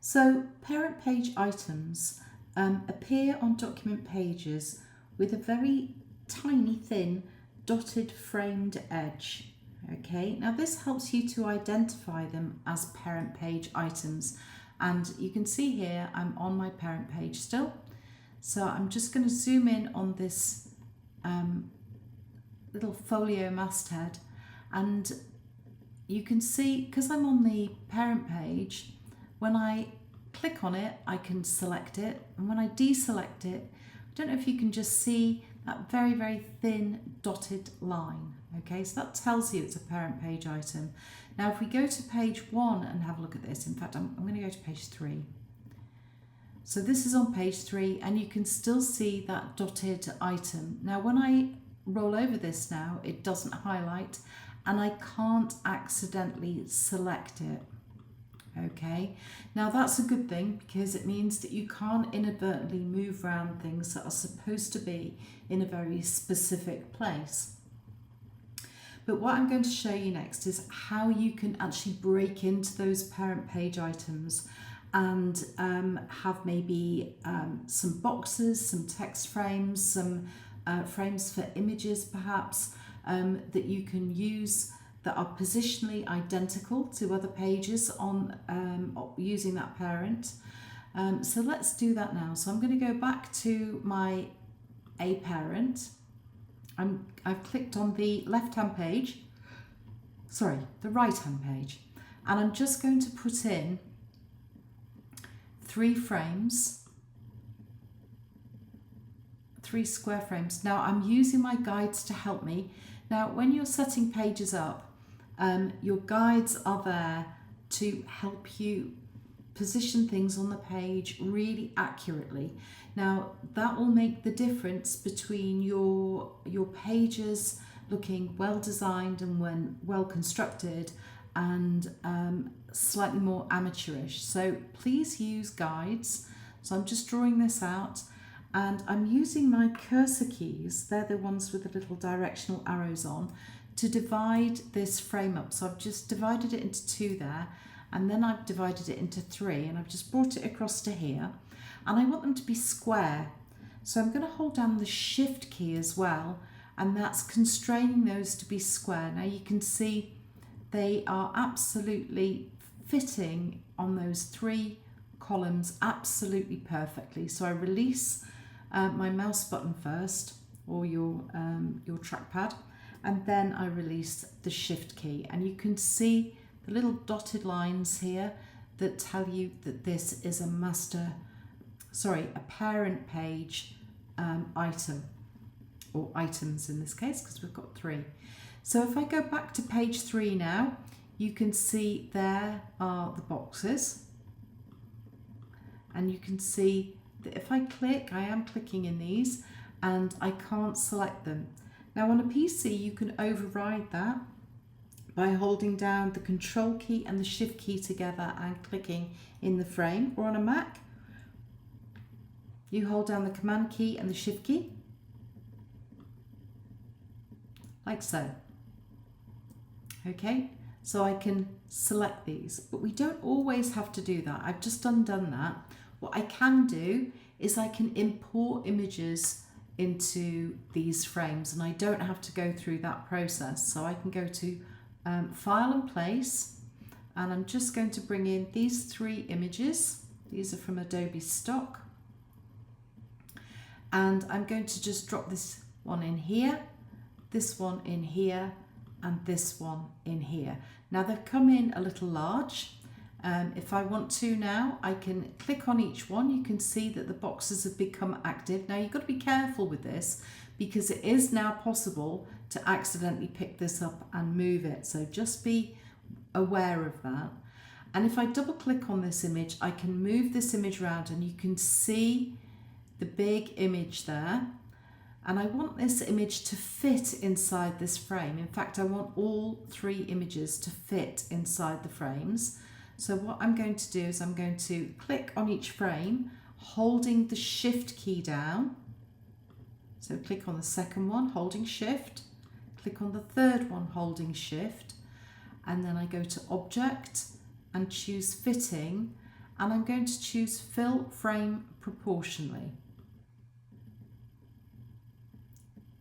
So parent page items appear on document pages with a very tiny thin dotted framed edge. Okay, now this helps you to identify them as parent page items, and you can see here I'm on my parent page still. So I'm just going to zoom in on this little folio masthead, and you can see, because I'm on the parent page, when I click on it I can select it, and when I deselect it, I don't know if you can just see that very, very thin dotted line. Okay, so that tells you it's a parent page item. Now if we go to page 1 and have a look at this, in fact I'm going to go to page 3. So this is on page 3 and you can still see that dotted item. Now when I roll over this now, it doesn't highlight and I can't accidentally select it. Okay, now that's a good thing because it means that you can't inadvertently move around things that are supposed to be in a very specific place. But what I'm going to show you next is how you can actually break into those parent page items and have maybe some boxes, some text frames, some frames for images perhaps that you can use that are positionally identical to other pages on using that parent. So let's do that now. So I'm going to go back to my A parent. I've clicked on the left-hand page, sorry, the right-hand page, and I'm just going to put in 3 frames, 3 square frames. Now I'm using my guides to help me. Now when you're setting pages up, your guides are there to help you position things on the page really accurately. Now that will make the difference between your pages looking well designed and well constructed and slightly more amateurish. So please use guides. So I'm just drawing this out and I'm using my cursor keys, they're the ones with the little directional arrows on, to divide this frame up. So I've just divided it into 2 there, and then I've divided it into 3, and I've just brought it across to here, and I want them to be square. So I'm going to hold down the Shift key as well, and that's constraining those to be square. Now you can see they are absolutely fitting on those 3 columns absolutely perfectly. So I release my mouse button first, or your trackpad, and then I release the Shift key, and you can see the little dotted lines here that tell you that this is a parent page item, or items in this case, because we've got 3. So if I go back to page 3 now, you can see there are the boxes, and you can see that if I click, I am clicking in these, and I can't select them. Now on a PC you can override that by holding down the Control key and the Shift key together and clicking in the frame, or on a Mac you hold down the Command key and the Shift key, like so. Okay, so I can select these, but we don't always have to do that. I've just undone that. What I can do is I can import images into these frames, and I don't have to go through that process. So I can go to File and Place, and I'm just going to bring in these 3 images. These are from Adobe stock, and I'm going to just drop this one in here, this one in here, and this one in here. Now they've come in a little large. If I want to now, I can click on each one. You can see that the boxes have become active. Now you've got to be careful with this because it is now possible to accidentally pick this up and move it. So just be aware of that. And if I double click on this image, I can move this image around and you can see the big image there. And I want this image to fit inside this frame. In fact, I want all 3 images to fit inside the frames. So what I'm going to do is I'm going to click on each frame, holding the Shift key down. So click on the second one, holding Shift, click on the third one, holding Shift, and then I go to Object and choose Fitting, and I'm going to choose fill frame proportionally.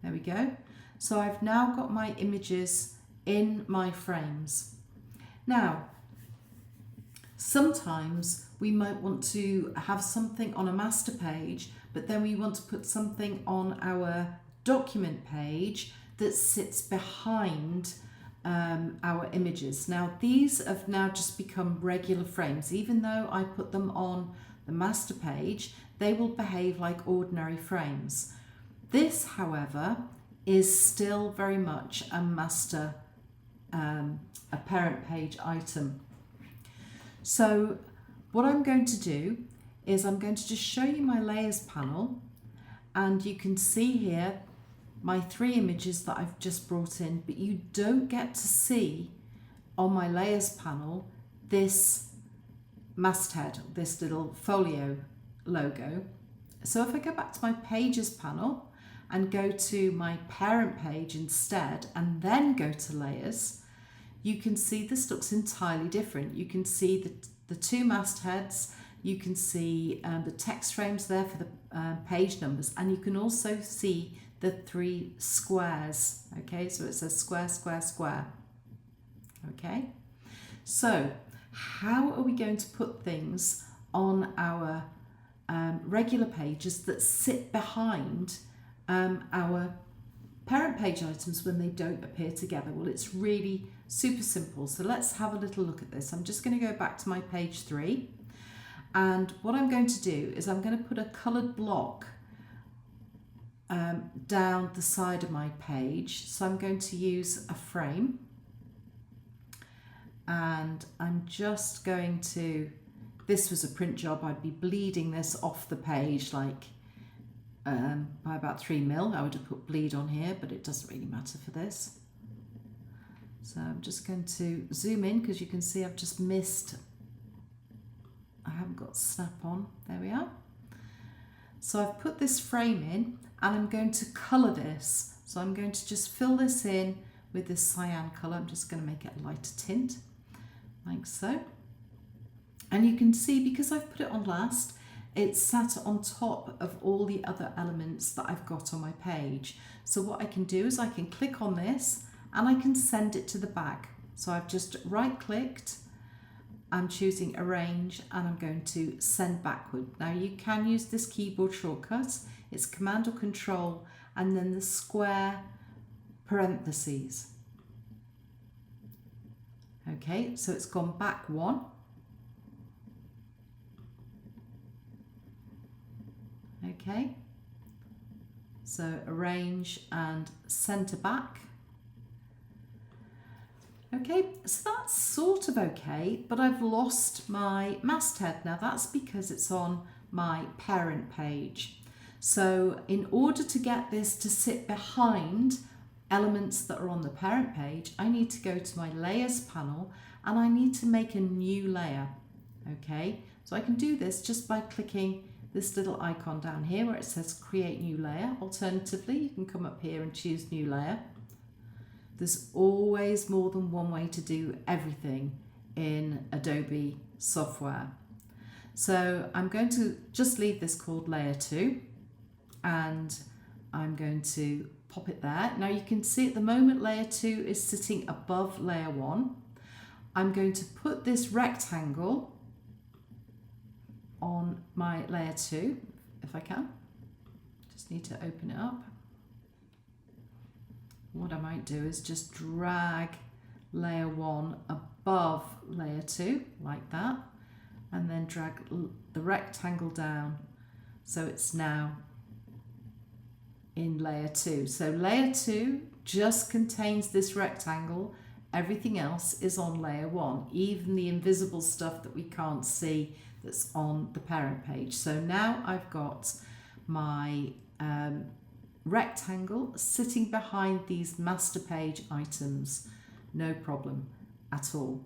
There we go. So I've now got my images in my frames. Now, sometimes we might want to have something on a master page, but then we want to put something on our document page that sits behind our images. Now, these have now just become regular frames. Even though I put them on the master page, they will behave like ordinary frames. This, however, is still very much a master, a parent page item. So what I'm going to do is I'm going to just show you my layers panel, and you can see here my 3 images that I've just brought in, but you don't get to see on my layers panel this masthead, this little folio logo. So if I go back to my pages panel and go to my parent page instead, and then go to layers, you can see this looks entirely different. You can see the 2 mastheads, you can see the text frames there for the page numbers, and you can also see the 3 squares. Okay, so it says square, square, square. Okay, so how are we going to put things on our regular pages that sit behind our parent page items when they don't appear together? Well, it's really super simple. So let's have a little look at this. I'm just going to go back to my page 3, and what I'm going to do is I'm going to put a coloured block down the side of my page. So I'm going to use a frame, and I'm just going to, this was a print job, I'd be bleeding this off the page like by about 3 mil. I would have put bleed on here, but it doesn't really matter for this. So I'm just going to zoom in because you can see I've just missed, I haven't got snap on. There we are. So I've put this frame in, and I'm going to colour this. So I'm going to just fill this in with this cyan colour. I'm just going to make it a lighter tint, like so. And you can see, because I've put it on last, it's sat on top of all the other elements that I've got on my page. So what I can do is I can click on this and I can send it to the back. So I've just right clicked, I'm choosing arrange, and I'm going to send backward. Now you can use this keyboard shortcut. It's Command or Control and then the square parentheses. Okay, so it's gone back 1. Okay, so arrange and center back. Okay, so that's sort of okay, but I've lost my masthead. Now that's because it's on my parent page. So in order to get this to sit behind elements that are on the parent page, I need to go to my layers panel and I need to make a new layer. Okay, so I can do this just by clicking this little icon down here where it says create new layer. Alternatively, you can come up here and choose new layer. There's always more than one way to do everything in Adobe software. So I'm going to just leave this called layer 2, and I'm going to pop it there. Now you can see at the moment layer 2 is sitting above layer 1. I'm going to put this rectangle on my layer 2 if I can. Just need to open it up. What I might do is just drag layer 1 above layer 2 like that, and then drag the rectangle down so it's now in layer 2. So layer 2 just contains this rectangle, everything else is on layer 1, even the invisible stuff that we can't see that's on the parent page. So now I've got my rectangle sitting behind these master page items, no problem at all.